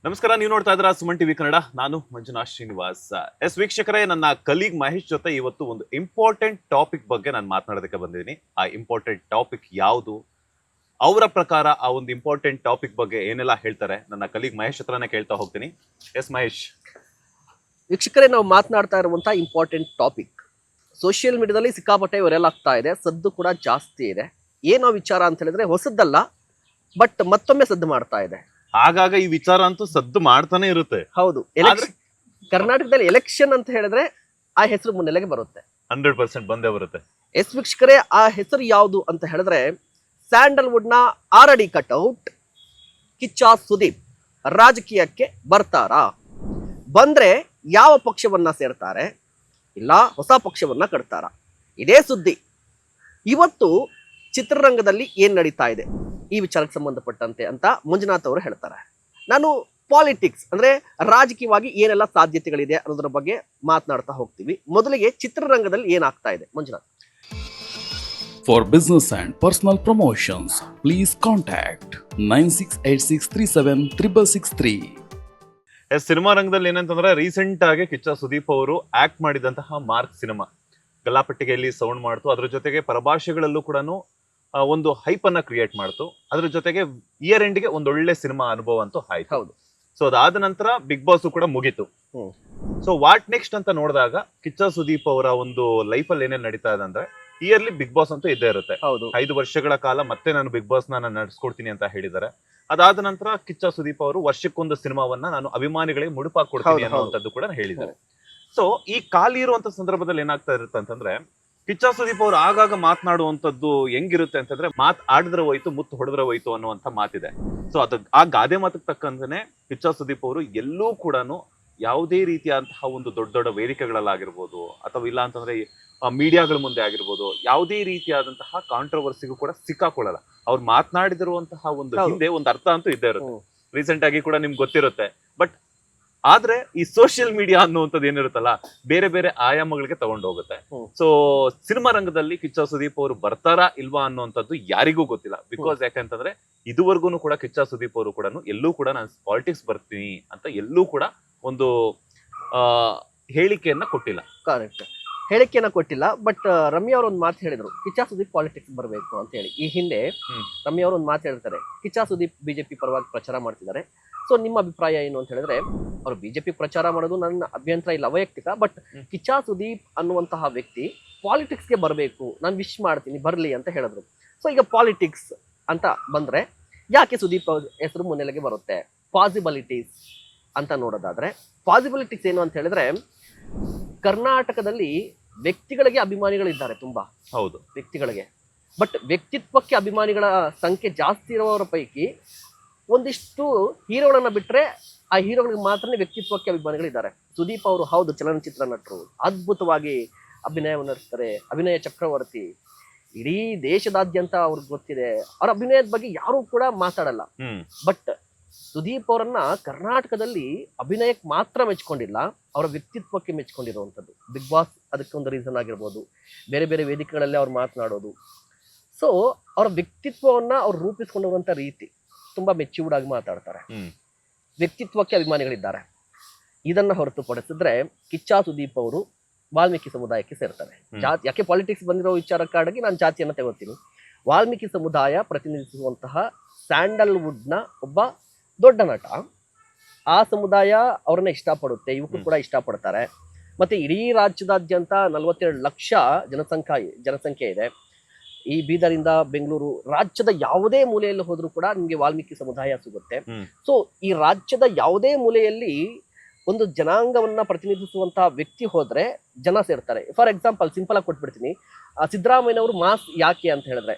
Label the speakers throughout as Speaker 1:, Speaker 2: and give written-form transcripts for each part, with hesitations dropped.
Speaker 1: ನಮಸ್ಕಾರ, ನೀವು ನೋಡ್ತಾ ಇದ್ದೀರಾ ಸುಮನ್ ಟಿವಿ ಕನ್ನಡ. ನಾನು ಮಂಜುನಾಥ್ ಶ್ರೀನಿವಾಸ್. ವೀಕ್ಷಕರೇ, ನನ್ನ ಕಲೀಗ್ ಮಹೇಶ್ ಜೊತೆ ಇವತ್ತು ಒಂದು ಇಂಪಾರ್ಟೆಂಟ್ ಟಾಪಿಕ್ ಬಗ್ಗೆ ನಾನು ಮಾತನಾಡೋದಕ್ಕೆ ಬಂದಿದ್ದೀನಿ. ಆ ಇಂಪಾರ್ಟೆಂಟ್ ಟಾಪಿಕ್ ಯಾವುದು, ಅವರ ಪ್ರಕಾರ ಆ ಒಂದು ಇಂಪಾರ್ಟೆಂಟ್ ಟಾಪಿಕ್ ಬಗ್ಗೆ ಏನೆಲ್ಲ ಹೇಳ್ತಾರೆ, ನನ್ನ ಕಲೀಗ್ ಮಹೇಶ್ ಹತ್ರನೇ ಕೇಳ್ತಾ ಹೋಗ್ತೀನಿ. ಎಸ್ ಮಹೇಶ್.
Speaker 2: ವೀಕ್ಷಕರೇ, ನಾವು ಮಾತನಾಡ್ತಾ ಇರುವಂತಹ ಇಂಪಾರ್ಟೆಂಟ್ ಟಾಪಿಕ್ ಸೋಷಿಯಲ್ ಮೀಡಿಯಾದಲ್ಲಿ ಸಿಕ್ಕಾಪಟ್ಟೆ ವೈರಲ್ ಆಗ್ತಾ ಇದೆ. ಸದ್ದು ಕೂಡ ಜಾಸ್ತಿ ಇದೆ. ಏನೋ ವಿಚಾರ ಅಂತ ಹೇಳಿದ್ರೆ ಹೊಸದಲ್ಲ, ಬಟ್ ಮತ್ತೊಮ್ಮೆ ಸದ್ದು ಮಾಡ್ತಾ ಇದೆ.
Speaker 1: ಆಗಾಗ ಈ ವಿಚಾರ ಅಂತೂ ಸದ್ದು ಮಾಡ್ತಾನೆ ಇರುತ್ತೆ.
Speaker 2: ಹೌದು, ಕರ್ನಾಟಕದಲ್ಲಿ ಎಲೆಕ್ಷನ್ ಅಂತ ಹೇಳಿದ್ರೆ ಆ ಹೆಸರು ಮುನ್ನೆಲೆಗೆ ಬರುತ್ತೆ.
Speaker 1: 100% ಬಂದೇ ಬರುತ್ತೆ.
Speaker 2: ಎಸ್ ವೀಕ್ಷಕರೇ, ಆ ಹೆಸರು ಯಾವುದು ಅಂತ ಹೇಳಿದ್ರೆ ಸ್ಯಾಂಡಲ್ವುಡ್ ನ ಆರಡಿ ಕಟ್ಔಟ್ ಕಿಚ್ಚ ಸುದೀಪ್ ರಾಜಕೀಯಕ್ಕೆ ಬರ್ತಾರಾ? ಬಂದ್ರೆ ಯಾವ ಪಕ್ಷವನ್ನ ಸೇರ್ತಾರೆ, ಇಲ್ಲ ಹೊಸ ಪಕ್ಷವನ್ನ ಕಟ್ತಾರ? ಇದೇ ಸುದ್ದಿ. ಇವತ್ತು ಚಿತ್ರರಂಗದಲ್ಲಿ ಏನ್ ನಡೀತಾ ಇದೆ ಈ ವಿಚಾರಕ್ಕೆ ಸಂಬಂಧಪಟ್ಟಂತೆ ಅಂತ ಮಂಜುನಾಥ್ ಅವರು ಹೇಳ್ತಾರೆ. ನಾನು ಪಾಲಿಟಿಕ್ಸ್ ಅಂದ್ರೆ ರಾಜಕೀಯವಾಗಿ ಏನೆಲ್ಲ ಸಾಧ್ಯತೆಗಳಿದೆ ಅನ್ನೋದ್ರ ಬಗ್ಗೆ ಮಾತನಾಡ್ತಾ ಹೋಗ್ತೀವಿ. ಮೊದಲಿಗೆ ಚಿತ್ರರಂಗದಲ್ಲಿ ಏನಾಗ್ತಾ ಇದೆ Manjunath.
Speaker 3: For business and personal promotions, please contact 9686376663.
Speaker 1: Yes, cinema ರಂಗದಲ್ಲಿ ಏನಂತಂದ್ರೆ ರೀಸೆಂಟ್ ಆಗಿ ಕಿಚ್ಚ ಸುದೀಪ್ ಅವರು ಆಕ್ಟ್ ಮಾಡಿದಂತಹ ಮಾರ್ಕ್ ಸಿನಿಮಾ ಗಲ್ಲಾಪಟ್ಟಿಗೆಯಲ್ಲಿ ಸೌಂಡ್ ಮಾಡ್ತು. ಅದ್ರ ಜೊತೆಗೆ ಪರಭಾಷೆಗಳಲ್ಲೂ ಕೂಡ ಒಂದು ಹೈಪ್ ಅನ್ನ ಕ್ರಿಯೇಟ್ ಮಾಡ್ತು. ಅದ್ರ ಜೊತೆಗೆ ಇಯರ್ ಎಂಡ್ಗೆ ಒಂದೊಳ್ಳೆ ಸಿನಿಮಾ ಅನುಭವ ಅಂತೂ ಆಯ್ತು.
Speaker 2: ಹೌದು.
Speaker 1: ಸೊ ಅದಾದ ನಂತರ ಬಿಗ್ ಬಾಸ್ ಕೂಡ ಮುಗೀತು. ಸೊ ವಾಟ್ ನೆಕ್ಸ್ಟ್ ಅಂತ ನೋಡಿದಾಗ ಕಿಚ್ಚ ಸುದೀಪ್ ಅವರ ಒಂದು ಲೈಫ್ ಅಲ್ಲಿ ಏನೇನ್ ನಡೀತಾ ಇದೆ ಅಂದ್ರೆ, ಇಯರ್ಲಿ ಬಿಗ್ ಬಾಸ್ ಅಂತೂ ಇದ್ದೇ ಇರುತ್ತೆ. 5 ವರ್ಷಗಳ ಕಾಲ ಮತ್ತೆ ನಾನು ಬಿಗ್ ಬಾಸ್ ನಾನು ನಡೆಸ್ಕೊಡ್ತೀನಿ ಅಂತ ಹೇಳಿದ್ದಾರೆ. ಅದಾದ ನಂತರ ಕಿಚ್ಚ ಸುದೀಪ್ ಅವರು ವರ್ಷಕ್ಕೊಂದು ಸಿನಿಮಾವನ್ನ ನಾನು ಅಭಿಮಾನಿಗಳಿಗೆ ಮುಡುಪಾಗಿ ಕೊಡ್ತೀನಿ ಅನ್ನುವಂಥದ್ದು ಕೂಡ ಹೇಳಿದ್ದಾರೆ. ಸೊ ಈ ಖಾಲಿ ಇರುವಂತ ಸಂದರ್ಭದಲ್ಲಿ ಏನಾಗ್ತಾ ಇರುತ್ತೆ ಅಂತಂದ್ರೆ, ಕಿಚ್ಚ ಸುದೀಪ್ ಅವರು ಆಗಾಗ ಮಾತನಾಡುವಂತದ್ದು ಹೆಂಗಿರುತ್ತೆ ಅಂತಂದ್ರೆ, ಮಾತ್ ಆಡಿದ್ರೆ ಹೋಯ್ತು, ಮುತ್ತು ಹೊಡೆದ್ರೆ ಹೋಯ್ತು ಅನ್ನುವಂತ ಮಾತಿದೆ. ಸೊ ಅದು ಆ ಗಾದೆ ಮಾತಕ್ಕೆ ತಕ್ಕಂತಾನೆ ಕಿಚ್ಚ ಸುದೀಪ್ ಅವರು ಎಲ್ಲೂ ಕೂಡ ಯಾವುದೇ ರೀತಿಯಾದಂತಹ ಒಂದು ದೊಡ್ಡ ದೊಡ್ಡ ವೇದಿಕೆಗಳಲ್ಲಾಗಿರ್ಬೋದು, ಅಥವಾ ಇಲ್ಲ ಅಂತಂದ್ರೆ ಮೀಡಿಯಾಗಳ ಮುಂದೆ ಆಗಿರ್ಬೋದು, ಯಾವುದೇ ರೀತಿಯಾದಂತಹ ಕಾಂಟ್ರವರ್ಸಿಗೂ ಕೂಡ ಸಿಕ್ಕಾಕೊಳ್ಳಲ್ಲ. ಅವ್ರು ಮಾತನಾಡಿದಿರುವಂತಹ ಒಂದು ಹಿಂದೆ ಒಂದು ಅರ್ಥ ಅಂತೂ ಇದ್ದೇ ಇರುತ್ತೆ. ರೀಸೆಂಟ್ ಆಗಿ ಕೂಡ ನಿಮ್ಗೆ ಗೊತ್ತಿರುತ್ತೆ. ಬಟ್ ಆದ್ರೆ ಈ ಸೋಷಿಯಲ್ ಮೀಡಿಯಾ ಅನ್ನುವಂಥದ್ದು ಏನಿರುತ್ತಲ್ಲ, ಬೇರೆ ಬೇರೆ ಆಯಾಮಗಳಿಗೆ ತಗೊಂಡು ಹೋಗುತ್ತೆ. ಸೊ ಸಿನಿಮಾ ರಂಗದಲ್ಲಿ ಕಿಚ್ಚ ಸುದೀಪ್ ಅವರು ಬರ್ತಾರಾ ಇಲ್ವಾ ಅನ್ನುವಂಥದ್ದು ಯಾರಿಗೂ ಗೊತ್ತಿಲ್ಲ. ಬಿಕಾಸ್ ಯಾಕಂತಂದ್ರೆ ಇದುವರೆಗೂ ಕೂಡ ಕಿಚ್ಚ ಸುದೀಪ್ ಅವರು ಕೂಡ ಎಲ್ಲೂ ಕೂಡ ನಾನು ಪಾಲಿಟಿಕ್ಸ್ ಬರ್ತೀನಿ ಅಂತ ಎಲ್ಲೂ ಕೂಡ ಒಂದು ಹೇಳಿಕೆಯನ್ನ ಕೊಟ್ಟಿಲ್ಲ.
Speaker 2: ಕರೆಕ್ಟ್, ಹೇಳಿಕೆಯನ್ನ ಕೊಟ್ಟಿಲ್ಲ. ಬಟ್ ರಮ್ಯಾ ಅವರು ಒಂದು ಮಾತು ಹೇಳಿದ್ರು, ಕಿಚ್ಚ ಸುದೀಪ್ ಪಾಲಿಟಿಕ್ಸ್ ಬರಬೇಕು ಅಂತ ಹೇಳಿ. ಈ ಹಿಂದೆ ರಮ್ಯಾ ಅವರು ಒಂದು ಮಾತು ಹೇಳ್ತಾರೆ, ಕಿಚ್ಚ ಸುದೀಪ್ ಬಿಜೆಪಿ ಪರವಾಗಿ ಪ್ರಚಾರ ಮಾಡ್ತಿದ್ದಾರೆ. ಸೊ ನಿಮ್ಮ ಅಭಿಪ್ರಾಯ ಏನು ಅಂತ ಹೇಳಿದ್ರೆ, ಅವರು ಬಿಜೆಪಿ ಪ್ರಚಾರ ಮಾಡೋದು ನನ್ನ ಅಭ್ಯಂತರ ಇಲ್ಲ, ವೈಯಕ್ತಿಕ. ಬಟ್ ಕಿಚ್ಚ ಸುದೀಪ್ ಅನ್ನುವಂತಹ ವ್ಯಕ್ತಿ ಪಾಲಿಟಿಕ್ಸ್ಗೆ ಬರಬೇಕು, ನಾನು ವಿಶ್ ಮಾಡ್ತೀನಿ ಬರ್ಲಿ ಅಂತ ಹೇಳಿದ್ರು. ಸೊ ಈಗ ಪಾಲಿಟಿಕ್ಸ್ ಅಂತ ಬಂದ್ರೆ ಯಾಕೆ ಸುದೀಪ್ ಹೆಸರು ಮುನ್ನೆಲೆಗೆ ಬರುತ್ತೆ? ಪಾಸಿಬಿಲಿಟೀಸ್ ಅಂತ ನೋಡೋದಾದ್ರೆ, ಪಾಸಿಬಿಲಿಟೀಸ್ ಏನು ಅಂತ ಹೇಳಿದ್ರೆ, ಕರ್ನಾಟಕದಲ್ಲಿ ವ್ಯಕ್ತಿಗಳಿಗೆ ಅಭಿಮಾನಿಗಳಿದ್ದಾರೆ ತುಂಬಾ.
Speaker 1: ಹೌದು,
Speaker 2: ವ್ಯಕ್ತಿಗಳಿಗೆ. ಬಟ್ ವ್ಯಕ್ತಿತ್ವಕ್ಕೆ ಅಭಿಮಾನಿಗಳ ಸಂಖ್ಯೆ ಜಾಸ್ತಿ ಇರುವವರ ಪೈಕಿ ಒಂದಿಷ್ಟು ಹೀರೋಗಳನ್ನ ಬಿಟ್ರೆ ಆ ಹೀರೋಗಳಿಗೆ ಮಾತ್ರ ವ್ಯಕ್ತಿತ್ವಕ್ಕೆ ಅಭಿಮಾನಿಗಳಿದ್ದಾರೆ. ಸುದೀಪ್ ಅವರು ಹೌದು ಚಲನಚಿತ್ರ ನಟರು, ಅದ್ಭುತವಾಗಿ ಅಭಿನಯವನ್ನು ನಡೆಸ್ತಾರೆ, ಅಭಿನಯ ಚಕ್ರವರ್ತಿ. ಇಡೀ ದೇಶದಾದ್ಯಂತ ಅವ್ರಿಗೆ ಗೊತ್ತಿದೆ. ಅವ್ರ ಅಭಿನಯದ ಬಗ್ಗೆ ಯಾರು ಕೂಡ ಮಾತಾಡಲ್ಲ. ಬಟ್ ಸುದೀಪ್ ಅವರನ್ನ ಕರ್ನಾಟಕದಲ್ಲಿ ಅಭಿನಯಕ್ಕೆ ಮಾತ್ರ ಮೆಚ್ಕೊಂಡಿಲ್ಲ, ಅವರ ವ್ಯಕ್ತಿತ್ವಕ್ಕೆ ಮೆಚ್ಕೊಂಡಿರುವಂಥದ್ದು. ಬಿಗ್ ಬಾಸ್ ಅದಕ್ಕೆ ಒಂದು ರೀಸನ್ ಆಗಿರ್ಬೋದು, ಬೇರೆ ಬೇರೆ ವೇದಿಕೆಗಳಲ್ಲಿ ಅವ್ರು ಮಾತನಾಡೋದು. ಸೊ ಅವರ ವ್ಯಕ್ತಿತ್ವವನ್ನ ಅವ್ರು ರೂಪಿಸ್ಕೊಂಡಿರುವಂತ ರೀತಿ ತುಂಬಾ ಮೆಚ್ಯೂರ್ಡ್ ಆಗಿ ಮಾತಾಡ್ತಾರೆ. ವ್ಯಕ್ತಿತ್ವಕ್ಕೆ ಅಭಿಮಾನಿಗಳಿದ್ದಾರೆ. ಇದನ್ನ ಹೊರತುಪಡಿಸಿದ್ರೆ ಕಿಚ್ಚ ಸುದೀಪ್ ಅವರು ವಾಲ್ಮೀಕಿ ಸಮುದಾಯಕ್ಕೆ ಸೇರ್ತಾರೆ. ಜಾತಿ ಯಾಕೆ ಪಾಲಿಟಿಕ್ಸ್ ಬಂದಿರೋ ವಿಚಾರಕ್ಕಾಗಿ ನಾನು ಜಾತಿಯನ್ನ ತಗೋತೀನಿ. ವಾಲ್ಮೀಕಿ ಸಮುದಾಯ ಪ್ರತಿನಿಧಿಸುವಂತಹ ಸ್ಯಾಂಡಲ್ವುಡ್ ನ ಒಬ್ಬ ದೊಡ್ಡ ನಟ. ಆ ಸಮುದಾಯ ಅವ್ರನ್ನ ಇಷ್ಟಪಡುತ್ತೆ, ಯುವಕರು ಕೂಡ ಇಷ್ಟಪಡ್ತಾರೆ. ಮತ್ತೆ ಇಡೀ ರಾಜ್ಯದಾದ್ಯಂತ 42 ಲಕ್ಷ ಜನಸಂಖ್ಯೆ ಇದೆ. ಈ ಬೀದರಿಂದ ಬೆಂಗಳೂರು, ರಾಜ್ಯದ ಯಾವುದೇ ಮೂಲೆಯಲ್ಲಿ ಹೋದ್ರೂ ಕೂಡ ನಿಮ್ಗೆ ವಾಲ್ಮೀಕಿ ಸಮುದಾಯ ಸಿಗುತ್ತೆ. ಸೊ ಈ ರಾಜ್ಯದ ಯಾವುದೇ ಮೂಲೆಯಲ್ಲಿ ಒಂದು ಜನಾಂಗವನ್ನ ಪ್ರತಿನಿಧಿಸುವಂತಹ ವ್ಯಕ್ತಿ ಹೋದ್ರೆ ಜನ ಸೇರ್ತಾರೆ. ಫಾರ್ ಎಕ್ಸಾಂಪಲ್ ಸಿಂಪಲ್ ಆಗಿ ಕೊಟ್ಬಿಡ್ತೀನಿ, ಸಿದ್ದರಾಮಯ್ಯನವರು ಮಾಸ್ ಯಾಕೆ ಅಂತ ಹೇಳಿದ್ರೆ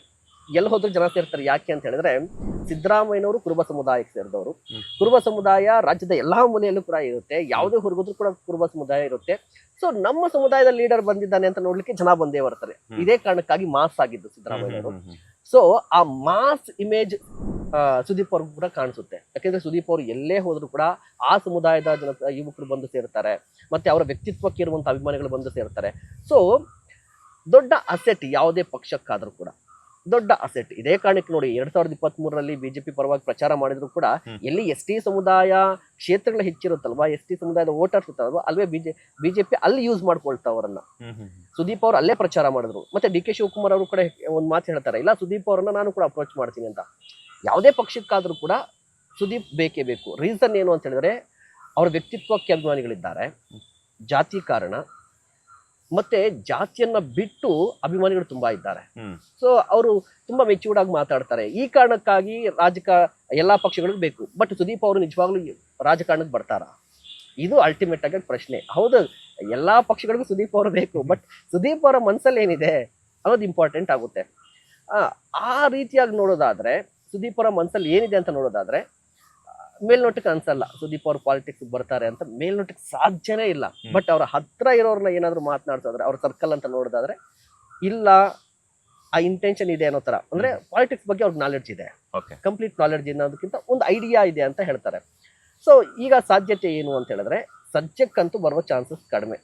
Speaker 2: ಎಲ್ಲಿ ಹೋದ್ರು ಜನ ಸೇರ್ತಾರೆ. ಯಾಕೆ ಅಂತ ಹೇಳಿದ್ರೆ, ಸಿದ್ದರಾಮಯ್ಯನವರು ಕುರುಬ ಸಮುದಾಯಕ್ಕೆ ಸೇರಿದವರು. ಕುರುಬ ಸಮುದಾಯ ರಾಜ್ಯದ ಎಲ್ಲಾ ಮೂಲೆಯಲ್ಲೂ ಕೂಡ ಇರುತ್ತೆ. ಯಾವುದೇ ಹೊರಗೋದ್ರೂ ಕೂಡ ಕುರುಬ ಸಮುದಾಯ ಇರುತ್ತೆ. ಸೊ ನಮ್ಮ ಸಮುದಾಯದ ಲೀಡರ್ ಬಂದಿದ್ದಾನೆ ಅಂತ ನೋಡ್ಲಿಕ್ಕೆ ಜನ ಬಂದೇ ಬರ್ತಾರೆ. ಇದೇ ಕಾರಣಕ್ಕಾಗಿ ಮಾಸ್ ಆಗಿದ್ದು ಸಿದ್ದರಾಮಯ್ಯನವರು. ಸೊ ಆ ಮಾಸ್ ಇಮೇಜ್ ಸುದೀಪ್ ಅವ್ರಿಗೂ ಕೂಡ ಕಾಣಿಸುತ್ತೆ. ಯಾಕೆಂದ್ರೆ ಸುದೀಪ್ ಅವರು ಎಲ್ಲೇ ಹೋದ್ರು ಕೂಡ ಆ ಸಮುದಾಯದ ಯುವಕರು ಬಂದು ಸೇರ್ತಾರೆ, ಮತ್ತೆ ಅವರ ವ್ಯಕ್ತಿತ್ವಕ್ಕೆ ಇರುವಂತಹ ಅಭಿಮಾನಿಗಳು ಬಂದು ಸೇರ್ತಾರೆ. ಸೊ ದೊಡ್ಡ ಅಸೆಟ್ ಯಾವುದೇ ಪಕ್ಷಕ್ಕಾದ್ರೂ ಕೂಡ ದೊಡ್ಡ ಅಸೆಟ್. ಇದೇ ಕಾರಣಕ್ಕೆ ನೋಡಿ 2023ರಲ್ಲಿ ಬಿಜೆಪಿ ಪರವಾಗಿ ಪ್ರಚಾರ ಮಾಡಿದ್ರು ಕೂಡ ಎಲ್ಲಿ ST ಸಮುದಾಯ ಕ್ಷೇತ್ರಗಳು ಹೆಚ್ಚಿರುತ್ತಲ್ವಾ, ST ಸಮುದಾಯದ ವೋಟರ್ಸ್ ಇರ್ತಾರಲ್ವಾ, ಅಲ್ವೇ ಬಿಜೆಪಿ ಅಲ್ಲಿ ಯೂಸ್ ಮಾಡ್ಕೊಳ್ತಾ ಅವರನ್ನ. ಸುದೀಪ್ ಅವರು ಅಲ್ಲೇ ಪ್ರಚಾರ ಮಾಡಿದ್ರು. ಮತ್ತೆ DK ಶಿವಕುಮಾರ್ ಅವರು ಕೂಡ ಒಂದು ಮಾತು ಹೇಳ್ತಾರೆ, ಇಲ್ಲ ಸುದೀಪ್ ಅವರನ್ನ ನಾನು ಕೂಡ ಅಪ್ರೋಚ್ ಮಾಡ್ತೀನಿ ಅಂತ. ಯಾವುದೇ ಪಕ್ಷಕ್ಕಾದ್ರೂ ಕೂಡ ಸುದೀಪ್ ಬೇಕೇ ಬೇಕು. ರೀಸನ್ ಏನು ಅಂತ ಹೇಳಿದ್ರೆ ಅವ್ರ ವ್ಯಕ್ತಿತ್ವಕ್ಕೆ ಅಭಿಮಾನಿಗಳಿದ್ದಾರೆ, ಜಾತಿ ಕಾರಣ, ಮತ್ತೆ ಜಾತಿಯನ್ನ ಬಿಟ್ಟು ಅಭಿಮಾನಿಗಳು ತುಂಬಾ ಇದ್ದಾರೆ. ಸೊ ಅವರು ತುಂಬಾ ಮೆಚ್ಯೂರ್ಡ್ ಆಗಿ ಮಾತಾಡ್ತಾರೆ. ಈ ಕಾರಣಕ್ಕಾಗಿ ಎಲ್ಲಾ ಪಕ್ಷಗಳಿಗೂ ಬೇಕು. ಬಟ್ ಸುದೀಪ್ ಅವರು ನಿಜವಾಗ್ಲೂ ರಾಜಕಾರಣಕ್ಕೆ ಬರ್ತಾರಾ? ಇದು ಅಲ್ಟಿಮೇಟ್ ಆಗಿ ಪ್ರಶ್ನೆ. ಹೌದು, ಎಲ್ಲಾ ಪಕ್ಷಗಳಿಗೂ ಸುದೀಪ್ ಅವರು ಬೇಕು, ಬಟ್ ಸುದೀಪ್ ಅವರ ಮನಸ್ಸಲ್ಲಿ ಏನಿದೆ ಅನ್ನೋದು ಇಂಪಾರ್ಟೆಂಟ್ ಆಗುತ್ತೆ. ಆ ರೀತಿಯಾಗಿ ನೋಡೋದಾದ್ರೆ, ಸುದೀಪ್ ಅವರ ಮನಸ್ಸಲ್ಲಿ ಏನಿದೆ ಅಂತ ನೋಡೋದಾದ್ರೆ, ಮೇಲ್ನೋಟಕ್ಕೆ ಅನ್ಸಲ್ಲ ಸುದೀಪ್ ಅವರು ಪಾಲಿಟಿಕ್ಸ್ ಬರ್ತಾರೆ ಅಂತ, ಮೇಲ್ನೋಟಕ್ಕೆ ಸಾಧ್ಯನೇ ಇಲ್ಲ. ಬಟ್ ಅವ್ರ ಹತ್ರ ಇರೋರ್ನ ಏನಾದ್ರು ಮಾತನಾಡ್ತಿದ್ರೆ, ಅವ್ರ ಸರ್ಕಲ್ ಅಂತ ನೋಡೋದಾದ್ರೆ, ಇಲ್ಲ ಆ ಇಂಟೆನ್ಷನ್ ಇದೆ ಅನ್ನೋ ತರ. ಅಂದ್ರೆ ಪಾಲಿಟಿಕ್ಸ್ ಬಗ್ಗೆ ಅವ್ರಿಗೆ ನಾಲೆಡ್ಜ್ ಇದೆ, ಕಂಪ್ಲೀಟ್ ನಾಲೆಡ್ಜ್ ಅನ್ನೋದಕ್ಕಿಂತ ಒಂದು ಐಡಿಯಾ ಇದೆ ಅಂತ ಹೇಳ್ತಾರೆ. ಸೊ ಈಗ ಸಾಧ್ಯತೆ ಏನು ಅಂತ ಹೇಳಿದ್ರೆ, ಸದ್ಯಕ್ಕಂತೂ ಬರುವ ಚಾನ್ಸಸ್ ಕಡಿಮೆ.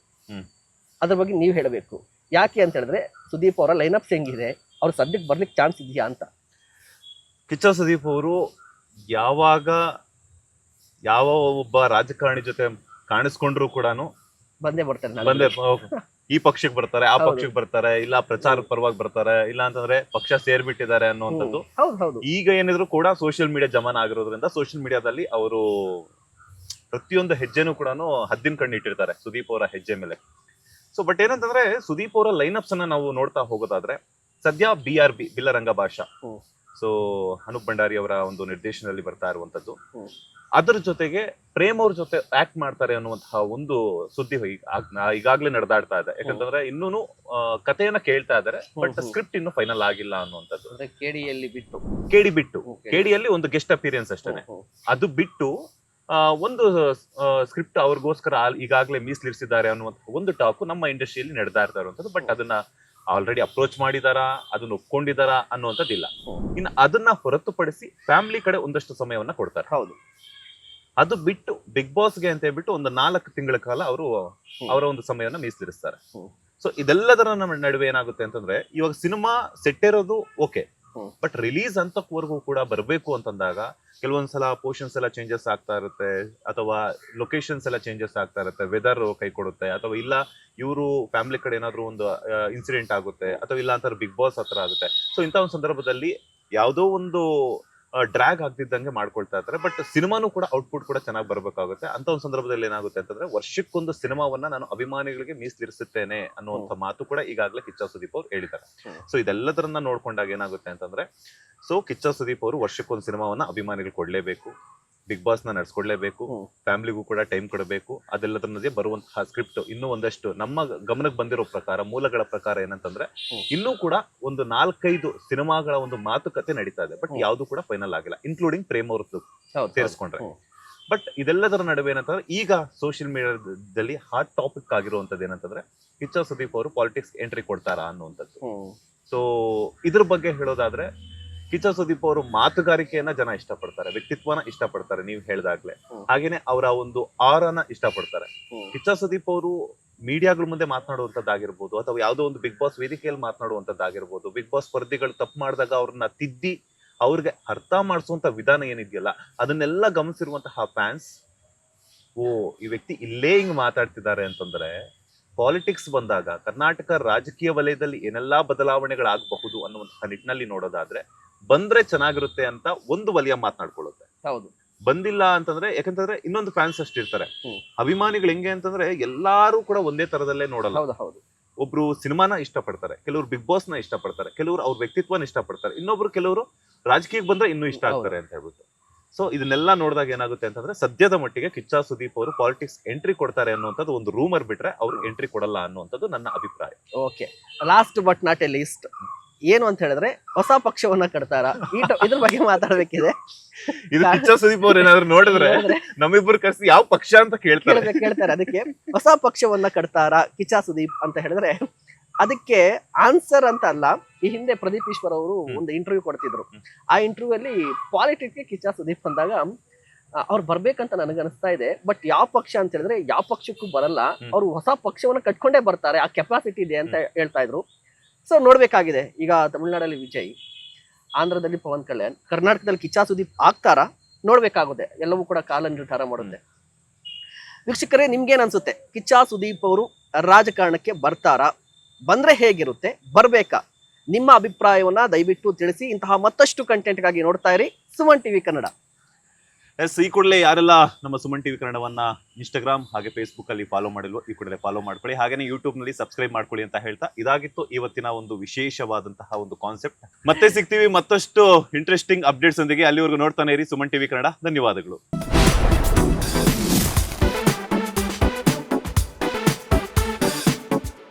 Speaker 2: ಅದ್ರ ಬಗ್ಗೆ ನೀವು ಹೇಳಬೇಕು. ಯಾಕೆ ಅಂತ ಹೇಳಿದ್ರೆ, ಸುದೀಪ್ ಅವರ ಲೈನಪ್ಸ್ ಹೆಂಗಿದೆ, ಅವ್ರು ಸದ್ಯಕ್ಕೆ ಬರ್ಲಿಕ್ಕೆ ಚಾನ್ಸ್ ಇದೆಯಾ ಅಂತ.
Speaker 1: ಕಿಚ್ಚ ಸುದೀಪ್ ಅವರು ಯಾವ ಒಬ್ಬ ರಾಜಕಾರಣಿ ಜೊತೆ ಕಾಣಿಸ್ಕೊಂಡ್ರು ಕೂಡ
Speaker 2: ಬಂದೇ ಬರ್ತಾರೆ.
Speaker 1: ಈ ಪಕ್ಷಕ್ಕೆ ಬರ್ತಾರೆ, ಆ ಪಕ್ಷಕ್ಕೆ ಬರ್ತಾರೆ, ಇಲ್ಲ ಪ್ರಚಾರ ಪರವಾಗಿ ಬರ್ತಾರೆ, ಇಲ್ಲ ಅಂತಂದ್ರೆ ಪಕ್ಷ ಸೇರ್ಬಿಟ್ಟಿದ್ದಾರೆ ಅನ್ನುವಂಥದ್ದು. ಈಗ ಏನಿದ್ರು ಕೂಡ ಸೋಷಿಯಲ್ ಮೀಡಿಯಾ ಜಮಾನ ಆಗಿರೋದ್ರಿಂದ ಸೋಷಿಯಲ್ ಮೀಡಿಯಾದಲ್ಲಿ ಅವರು ಪ್ರತಿಯೊಂದು ಹೆಜ್ಜೆನೂ ಕೂಡ ಹದ್ದಿನ ಕಣ್ಣು ಇಟ್ಟಿರ್ತಾರೆ ಸುದೀಪ್ ಅವರ ಹೆಜ್ಜೆ ಮೇಲೆ. ಸೊ ಬಟ್ ಏನಂತಂದ್ರೆ, ಸುದೀಪ್ ಅವರ ಲೈನಪ್ಸ್ ಅನ್ನ ನಾವು ನೋಡ್ತಾ ಹೋಗೋದಾದ್ರೆ, ಸದ್ಯ BRB ಬಿಲ್ಲರಂಗ ಭಾಷಾ, ಸೊ ಅನೂಪ್ ಭಂಡಾರಿ ಅವರ ಒಂದು ನಿರ್ದೇಶನದಲ್ಲಿ ಬರ್ತಾ ಇರುವಂತದ್ದು. ಅದರ ಜೊತೆಗೆ ಪ್ರೇಮ್ ಅವ್ರ ಜೊತೆ ಆಕ್ಟ್ ಮಾಡ್ತಾರೆ ಅನ್ನುವಂತಹ ಒಂದು ಸುದ್ದಿ ಈಗಾಗ್ಲೇ ನಡೆದಾಡ್ತಾ ಇದೆ. ಯಾಕಂತಂದ್ರೆ ಇನ್ನೂ ಕಥೆಯನ್ನ ಕೇಳ್ತಾ ಇದಾರೆ, ಬಟ್ ಸ್ಕ್ರಿಪ್ಟ್ ಇನ್ನು ಫೈನಲ್ ಆಗಿಲ್ಲ ಅನ್ನುವಂಥದ್ದು. KD ಒಂದು ಗೆಸ್ಟ್ ಅಪಿಯರೆನ್ಸ್ ಅಷ್ಟೇನೆ. ಅದು ಬಿಟ್ಟು ಒಂದು ಸ್ಕ್ರಿಪ್ಟ್ ಅವ್ರಿಗೋಸ್ಕರ ಈಗಾಗಲೇ ಮೀಸಲಿರಿಸಿದ್ದಾರೆ ಅನ್ನುವಂಥ ಒಂದು ಟಾಕು ನಮ್ಮ ಇಂಡಸ್ಟ್ರಿಯಲ್ಲಿ ನಡೆದಾ ಇರ್ತಾ ಇರುವಂತದ್ದು. ಬಟ್ ಅದನ್ನ ಆಲ್ರೆಡಿ ಅಪ್ರೋಚ್ ಮಾಡಿದಾರಾ, ಅದನ್ನ ಒಪ್ಕೊಂಡಿದಾರಾ ಅನ್ನುವಂಥದ್ದಿಲ್ಲ. ಇನ್ನು ಅದನ್ನ ಹೊರತುಪಡಿಸಿ ಫ್ಯಾಮಿಲಿ ಕಡೆ ಒಂದಷ್ಟು ಸಮಯವನ್ನ ಕೊಡ್ತಾರೆ.
Speaker 2: ಹೌದು.
Speaker 1: ಅದು ಬಿಟ್ಟು ಬಿಗ್ ಬಾಸ್ಗೆ ಅಂತ ಹೇಳ್ಬಿಟ್ಟು ಒಂದು 4 ತಿಂಗಳ ಕಾಲ ಅವರು ಅವರ ಒಂದು ಸಮಯವನ್ನ ಮೀಸಲಿರಿಸ್ತಾರೆ. ಸೊ ಇದೆಲ್ಲದರ ನಡುವೆ ಏನಾಗುತ್ತೆ ಅಂತಂದ್ರೆ, ಇವಾಗ ಸಿನಿಮಾ ಸೆಟ್ ಇರೋದು ಓಕೆ, ಬಟ್ ರಿಲೀಸ್ ಅಂತವರೆಗೂ ಕೂಡ ಬರಬೇಕು ಅಂತಂದಾಗ ಕೆಲವೊಂದ್ಸಲ ಪೋರ್ಷನ್ಸ್ ಎಲ್ಲ ಚೇಂಜಸ್ ಆಗ್ತಾ ಇರುತ್ತೆ, ಅಥವಾ ಲೊಕೇಶನ್ಸ್ ಎಲ್ಲ ಚೇಂಜಸ್ ಆಗ್ತಾ ಇರುತ್ತೆ, ವೆದರ್ ಕೈ ಕೊಡುತ್ತೆ, ಅಥವಾ ಇಲ್ಲ ಇವರು ಫ್ಯಾಮಿಲಿ ಕಡೆ ಏನಾದ್ರು ಒಂದು ಇನ್ಸಿಡೆಂಟ್ ಆಗುತ್ತೆ, ಅಥವಾ ಇಲ್ಲ ಅಂತಾರೆ ಬಿಗ್ ಬಾಸ್ ಹತ್ರ ಆಗುತ್ತೆ. ಸೊ ಇಂಥ ಒಂದು ಸಂದರ್ಭದಲ್ಲಿ ಯಾವುದೋ ಒಂದು ಡ್ರ್ಯಾಗ್ ಆಗ್ತಿದ್ದಂಗೆ ಮಾಡ್ಕೊಳ್ತಾ ಇರ್ತಾರೆ. ಬಟ್ ಸಿನಿಮಾನು ಕೂಡ ಔಟ್ಪುಟ್ ಕೂಡ ಚೆನ್ನಾಗಿ ಬರ್ಬೇಕಾಗುತ್ತೆ. ಅಂತ ಒಂದು ಸಂದರ್ಭದಲ್ಲಿ ಏನಾಗುತ್ತೆ ಅಂತಂದ್ರೆ, ವರ್ಷಕ್ಕೊಂದು ಸಿನಿಮಾವನ್ನ ನಾನು ಅಭಿಮಾನಿಗಳಿಗೆ ಮೀಸಲಿರಿಸುತ್ತೇನೆ ಅನ್ನುವಂಥ ಮಾತು ಕೂಡ ಈಗಾಗಲೇ ಕಿಚ್ಚ ಸುದೀಪ್ ಅವರು ಹೇಳಿದ್ದಾರೆ. ಸೊ ಇದೆಲ್ಲದರನ್ನ ನೋಡ್ಕೊಂಡಾಗ ಏನಾಗುತ್ತೆ ಅಂತಂದ್ರೆ, ಸೊ ಕಿಚ್ಚ ಸುದೀಪ್ ಅವರು ವರ್ಷಕ್ಕೊಂದು ಸಿನಿಮಾವನ್ನ ಅಭಿಮಾನಿಗಳು ಕೊಡ್ಲೇಬೇಕು, ಬಿಗ್ ಬಾಸ್ ನ ನಡ್ಸ್ಕೊಡ್ಲೇಬೇಕು, ಫ್ಯಾಮಿಲಿಗೂ ಕೂಡ ಟೈಮ್ ಕೊಡಬೇಕು. ಅದೆಲ್ಲದ್ರ ಮಧ್ಯೆ ಬರುವಂತಹ ಸ್ಕ್ರಿಪ್ಟ್ ಇನ್ನೂ ಒಂದಷ್ಟು ನಮ್ಮ ಗಮನಕ್ಕೆ ಬಂದಿರೋ ಪ್ರಕಾರ, ಮೂಲಗಳ ಪ್ರಕಾರ ಏನಂತಂದ್ರೆ, ಇನ್ನೂ ಕೂಡ ಒಂದು 4-5 ಸಿನಿಮಾಗಳ ಒಂದು ಮಾತುಕತೆ ನಡೀತಾ ಇದೆ. ಬಟ್ ಯಾವ್ದು ಕೂಡ ಫೈನಲ್ ಆಗಿಲ್ಲ, ಇನ್ಕ್ಲೂಡಿಂಗ್ ಪ್ರೇಮ್ ಅವ್ರದ್ದು ಸೇರಿಸ್ಕೊಂಡ್ರೆ. ಬಟ್ ಇದೆಲ್ಲದರ ನಡುವೆ ಏನಂತಂದ್ರೆ, ಈಗ ಸೋಷಿಯಲ್ ಮೀಡಿಯಾದಲ್ಲಿ ಹಾಟ್ ಟಾಪಿಕ್ ಆಗಿರುವಂತದ್ದು ಏನಂತಂದ್ರೆ, ಕಿಚ್ಚ ಸುದೀಪ್ ಅವರು ಪಾಲಿಟಿಕ್ಸ್ ಎಂಟ್ರಿ ಕೊಡ್ತಾರಾ ಅನ್ನುವಂಥದ್ದು. ಸೊ ಇದ್ರ ಬಗ್ಗೆ ಹೇಳೋದಾದ್ರೆ, ಕಿಚ್ಚ ಸುದೀಪ್ ಅವರು ಮಾತುಗಾರಿಕೆಯನ್ನ ಜನ ಇಷ್ಟಪಡ್ತಾರೆ, ವ್ಯಕ್ತಿತ್ವನ ಇಷ್ಟಪಡ್ತಾರೆ, ನೀವು ಹೇಳ್ದಾಗ್ಲೆ. ಹಾಗೇನೆ ಅವರ ಒಂದು ಆರನ ಇಷ್ಟಪಡ್ತಾರೆ. ಕಿಚ್ಚ ಸುದೀಪ್ ಅವರು ಮೀಡಿಯಾಗಳ ಮುಂದೆ ಮಾತನಾಡುವಂತದ್ದಾಗಿರ್ಬೋದು, ಅಥವಾ ಯಾವುದೋ ಒಂದು ಬಿಗ್ ಬಾಸ್ ವೇದಿಕೆಯಲ್ಲಿ ಮಾತನಾಡುವಂತದ್ದಾಗಿರ್ಬೋದು, ಬಿಗ್ ಬಾಸ್ ಸ್ಪರ್ಧಿಗಳು ತಪ್ಪು ಮಾಡಿದಾಗ ಅವ್ರನ್ನ ತಿದ್ದಿ ಅವ್ರಿಗೆ ಅರ್ಥ ಮಾಡಿಸುವಂತ ವಿಧಾನ ಏನಿದೆಯಲ್ಲ, ಅದನ್ನೆಲ್ಲ ಗಮನಿಸಿರುವಂತಹ ಫ್ಯಾನ್ಸ್, ಈ ವ್ಯಕ್ತಿ ಇಲ್ಲೇ ಹಿಂಗ್ ಮಾತಾಡ್ತಿದ್ದಾರೆ ಅಂತಂದ್ರೆ, ಪಾಲಿಟಿಕ್ಸ್ ಬಂದಾಗ ಕರ್ನಾಟಕ ರಾಜಕೀಯ ವಲಯದಲ್ಲಿ ಏನೆಲ್ಲಾ ಬದಲಾವಣೆಗಳಾಗಬಹುದು ಅನ್ನುವಂತಹ ನಿಟ್ಟಿನಲ್ಲಿ ನೋಡೋದಾದ್ರೆ, ಬಂದ್ರೆ ಚೆನ್ನಾಗಿರುತ್ತೆ ಅಂತ ಒಂದು ವಲಯ ಮಾತನಾಡ್ಕೊಳ್ಳುತ್ತೆ.
Speaker 2: ಹೌದು.
Speaker 1: ಬಂದಿಲ್ಲ ಅಂತಂದ್ರೆ, ಯಾಕಂತಂದ್ರೆ ಇನ್ನೊಂದು ಫ್ಯಾನ್ಸ್ ಅಷ್ಟಿರ್ತಾರೆ. ಅಭಿಮಾನಿಗಳು ಹೆಂಗೆ ಅಂತಂದ್ರೆ, ಎಲ್ಲಾರು ಕೂಡ ಒಂದೇ ತರದಲ್ಲೇ ನೋಡಲ್ಲ. ಒಬ್ರು ಸಿನಿಮಾನ ಇಷ್ಟಪಡ್ತಾರೆ, ಕೆಲವರು ಬಿಗ್ ಬಾಸ್ ನ ಇಷ್ಟಪಡ್ತಾರೆ, ಕೆಲವರು ಅವ್ರ ವ್ಯಕ್ತಿತ್ವನ ಇಷ್ಟಪಡ್ತಾರೆ, ಇನ್ನೊಬ್ರು ಕೆಲವರು ರಾಜಕೀಯಕ್ಕೆ ಬಂದ್ರೆ ಇನ್ನೂ ಇಷ್ಟ ಆಗ್ತಾರೆ ಅಂತ ಹೇಳ್ಬಿಟ್ಟು. ಸೊ ಇದನ್ನೆಲ್ಲ ನೋಡಿದಾಗ ಏನಾಗುತ್ತೆ ಅಂತಂದ್ರೆ, ಸದ್ಯದ ಮಟ್ಟಿಗೆ ಕಿಚ್ಚ ಸುದೀಪ್ ಅವರು ಪಾಲಿಟಿಕ್ಸ್ ಎಂಟ್ರಿ ಕೊಡ್ತಾರೆ ಅನ್ನುವಂಥದ್ದು ಒಂದು ರೂಮರ್ ಬಿಟ್ರೆ, ಅವ್ರು ಎಂಟ್ರಿ ಕೊಡಲ್ಲ ಅನ್ನುವಂಥದ್ದು ನನ್ನ ಅಭಿಪ್ರಾಯ.
Speaker 2: Okay, last but not a least ಏನು ಅಂತ ಹೇಳಿದ್ರೆ, ಹೊಸ ಪಕ್ಷವನ್ನ ಕಟ್ತಾರ, ಇದ್ರ ಬಗ್ಗೆ ಮಾತಾಡ್ಬೇಕಿದೆ.
Speaker 1: ಇದು ಕಿಚ್ಚ ಸುದೀಪ್ ಅವ್ರು ಏನಾದ್ರು ನೋಡಿದ್ರೆ ನಮ್ಮಿಬ್ಬರು ಕರ್ಸಿ ಯಾವ ಪಕ್ಷ ಅಂತ ಕೇಳ್ತಾರೆ.
Speaker 2: ಅದಕ್ಕೆ ಹೊಸ ಪಕ್ಷವನ್ನ ಕಟ್ತಾರ ಕಿಚ್ಚ ಸುದೀಪ್ ಅಂತ ಹೇಳಿದ್ರೆ, ಅದಕ್ಕೆ ಆನ್ಸರ್ ಅಂತ ಅಲ್ಲ. ಈ ಹಿಂದೆ ಪ್ರದೀಪ್ ಈಶ್ವರ್ ಅವರು ಒಂದು ಇಂಟರ್ವ್ಯೂ ಕೊಡ್ತಿದ್ರು. ಆ ಇಂಟರ್ವ್ಯೂ ಅಲ್ಲಿ ಪಾಲಿಟಿಕ್ಸ್ಗೆ ಕಿಚ್ಚ ಸುದೀಪ್ ಅಂದಾಗ ಅವ್ರು ಬರ್ಬೇಕಂತ ನನಗೆ ಅನಿಸ್ತಾ ಇದೆ. ಬಟ್ ಯಾವ ಪಕ್ಷ ಅಂತ ಹೇಳಿದ್ರೆ, ಯಾವ ಪಕ್ಷಕ್ಕೂ ಬರಲ್ಲ, ಅವ್ರು ಹೊಸ ಪಕ್ಷವನ್ನ ಕಟ್ಕೊಂಡೇ ಬರ್ತಾರೆ, ಆ ಕೆಪಾಸಿಟಿ ಇದೆ ಅಂತ ಹೇಳ್ತಾ ಇದ್ರು. ಸೊ ನೋಡ್ಬೇಕಾಗಿದೆ. ಈಗ ತಮಿಳ್ನಾಡಲ್ಲಿ ವಿಜಯ್, ಆಂಧ್ರದಲ್ಲಿ ಪವನ್ ಕಲ್ಯಾಣ್, ಕರ್ನಾಟಕದಲ್ಲಿ ಕಿಚ್ಚ ಸುದೀಪ್ ಆಗ್ತಾರಾ ನೋಡ್ಬೇಕಾಗುತ್ತೆ. ಎಲ್ಲವೂ ಕೂಡ ಕಾಲ ನಿರ್ಧಾರ ಮಾಡುತ್ತೆ. ವೀಕ್ಷಕರೇ, ನಿಮ್ಗೇನ್ ಅನ್ಸುತ್ತೆ? ಕಿಚ್ಚ ಸುದೀಪ್ ಅವರು ರಾಜಕಾರಣಕ್ಕೆ ಬರ್ತಾರಾ? ಬಂದ್ರೆ ಹೇಗಿರುತ್ತೆ? ಬರ್ಬೇಕಾ? ನಿಮ್ಮ ಅಭಿಪ್ರಾಯವನ್ನ ದಯವಿಟ್ಟು ತಿಳಿಸಿ. ಇಂತಹ ಮತ್ತಷ್ಟು ಕಂಟೆಂಟ್ಗಾಗಿ ನೋಡ್ತಾ ಇರಿ ಸುಮನ್ ಟಿವಿ ಕನ್ನಡ.
Speaker 1: ಈ ಕೂಡಲೇ ಯಾರೆಲ್ಲ ನಮ್ಮ ಸುಮನ್ ಟಿವಿ ಕನ್ನಡವನ್ನ ಇನ್ಸ್ಟಾಗ್ರಾಮ್ ಹಾಗೆ ಫೇಸ್ಬುಕ್ ಅಲ್ಲಿ ಫಾಲೋ ಮಾಡಿಲ್ವೋ ಈ ಕೂಡಲೇ ಫಾಲೋ ಮಾಡ್ಕೊಳ್ಳಿ. ಹಾಗೆ ಯೂಟ್ಯೂಬ್ ನಲ್ಲಿ ಸಬ್ಸ್ಕ್ರೈಬ್ ಮಾಡ್ಕೊಳ್ಳಿ ಅಂತ ಹೇಳ್ತಾ ಇದಾಗಿತ್ತು ಇವತ್ತಿನ ಒಂದು ವಿಶೇಷವಾದಂತಹ ಒಂದು ಕಾನ್ಸೆಪ್ಟ್. ಮತ್ತೆ ಸಿಗ್ತೀವಿ ಮತ್ತಷ್ಟು ಇಂಟ್ರೆಸ್ಟಿಂಗ್ ಅಪ್ಡೇಟ್ಸ್ ಒಂದಿಗೆ. ಅಲ್ಲಿವರೆಗೂ ನೋಡ್ತಾನೆ ಇರಿ ಸುಮನ್ ಟಿವಿ ಕನ್ನಡ. ಧನ್ಯವಾದಗಳು.